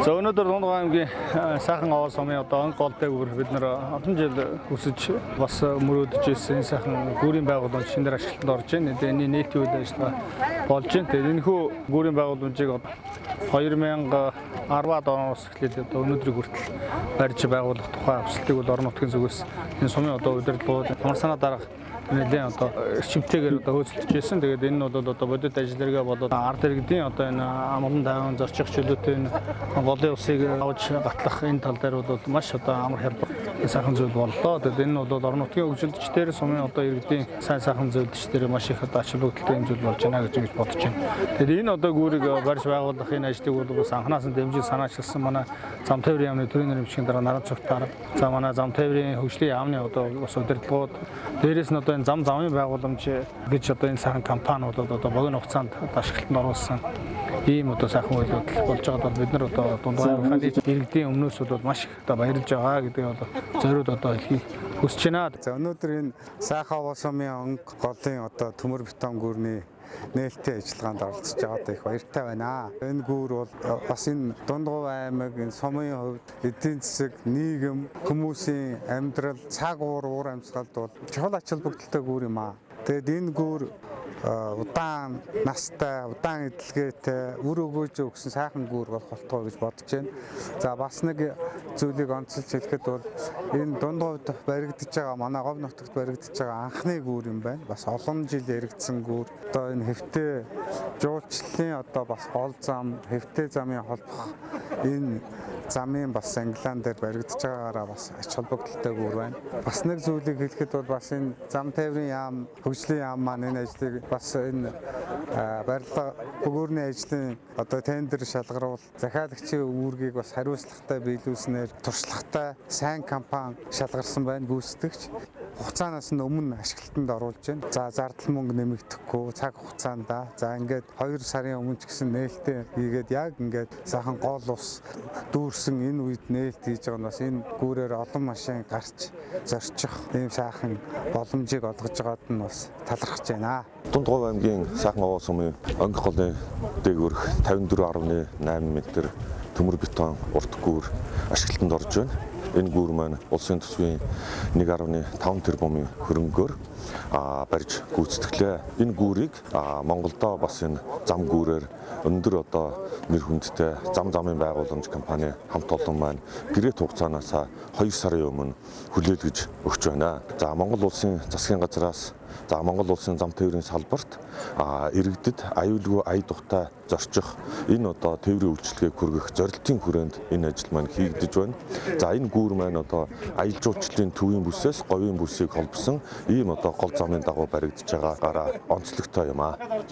За өнөөдөр Дундгой аймгийн сайхан аваа сумын одоо онг голтой гүр бид нэр олон жил хүсэж бас мөрөөдөж ирсэн сайхан гүүрийн байгууламж шинээр ашиглалтанд орж байна. Тэгээ энэ нийтийн үйл ажиллагаа болж байна. Тэгээ энэхүү гүүрийн байгууламжийг 2010-ад оноос эхлээд одоо өнөөдрийг хүртэл барьж байгуулах тухай өсөлтийг бол орон нутгийн зүгээс энэ сумын одоо удирдлагууд ямар санаа дарга нэлээд одоо эрчимтэйгээр одоо хөөцөлдөж байсан. Тэгээд энэ нь бол одоо бодит ажиллагаа болоод ард иргэдийн одоо энэ амгалан тайван зорчих чөлөөтэй энэ голын усыг авч гатлах энэ тал дээр бол маш одоо амар хялбар сайхан зүйл боллоо. Тэгээд энэ нь бол орон нутгийн хөгжилчдээр сумын одоо иргэдийн сайн сайхан зөвлөлтчдээр маш их одоо ач холбогдолтой юм зүйл болж байна гэж бодож байна. Тэгээд энэ одоо гүүрийг барьж байгуулах энэ ажлыг бол бас анханаас нь дэмжиж санаачилсан манай зам тээврийн яамны төрийн нэрмжийн дараа наран цогтаар за манай зам тээврийн хөгжлийн яамны одоо бас удирдлагууд дээрээс нь одоо энэ замын байгууламж гэж одоо энэ сайхан компани бол одоо богино хугацаанд ашиглалтанд оруулсан ийм одоо сайхан үйл явдал болж байгаад бол бид нар одоо Дундгой аймгийн иргэдийн өмнөөс бол маш их одоо баярлж байгаа гэдэг бол зориуд одоо хэлхийг хүсэж байна. За өнөөдөр энэ сайхан аваа сумын онг голын одоо төмөр бетон гүрний нээлттэй ажиллагаанд оролцож байгаад их баяртай байна. Энэ гүүр бол бас энэ Дундгой аймаг энэ сумын хувьд эдийн засаг, нийгэм, хүмүүсийн амьдрал, цаг уур амьсгалд бол чухал ач холбогдолтой гүүр юм аа. Тэгэд энэ гүүр удаан настай, удаан эдлгээтэй, үр өгөөж өгсөн сайхан гүүр болох болтгоо гэж бодож байна. За бас нэг зүйлийг онцолж хэлэхэд бол энэ Дундгойд баригдаж байгаа манай говь нутагт баригдаж байгаа анхны гүүр юм байна. Бас олон жил яригдсан гүүр. Одоо энэ хэвтээ жуулчлалын одоо бас гол зам, хэвтээ замын холбох энэ замын бас ангилаан дээр баригдаж байгаагаараа бас ач холбогдолтой гүүр байна. Бас нэг зүйлийг хэлэхэд бол бас энэ зам тээврийн яам, хөгжлийн яам маань энэ ажлыг бас энэ барилга бөгөөөрний ажлын одоо тендер шалгаруул захиалагчийн үүргийг бас хариуцлагатай биелүүлснээр туршлагатай сайн компани шалгарсан байна гүйцэтгэгч. Хугацаанаас нь өмнө ашиглалтанд оруулж байна. За зардал мөнгө нэмэгдэхгүй цаг хугацаанд за ингээд 2 сарын өмнө ч гэсэн нээлттэй хийгээд яг ингээд сайхан гол ус дүүрсэн энэ үед нээлт хийж байгаа нь бас энэ гүүрээр олон машин гарч зорчих ийм сайхан боломжийг олгож байгаад нь бас талархаж байна. Дундгой аймгийн сайхан аваа сумын онг голын дээгүүрх 54.8 м төмөр бетон урт гүүр ашиглалтанд орж байна. Энэ гүүр маань улсын төсвийн 1.5 тэрбумын хөрөнгөөр барьж гүйцэтгэлээ. Энэ гүүрийг Монголдо бас энэ зам гүүрээр өндөр одоо нэр хүндтэй замын байгууламж компани хамт олон маань гэрээт хугацаанаас 2 сарын өмнө хүлээлгэж өгч байна. За Монгол улсын засгийн газраас Монгол улсын зам тээврийн салбарт иргэдэд аюулгүй ая тухтай зорчих энэ одоо тээврийн үйлчилгээг хүргэх зорилтын хүрээнд энэ ажил маань хийгдэж байна. За энэ гүүр маань одоо аялал жуулчлалын төвийн бүсээс говийн бүсийг холбосон ийм одоо гол замын дагуу баригдаж байгаагаараа онцлогтой юм аа.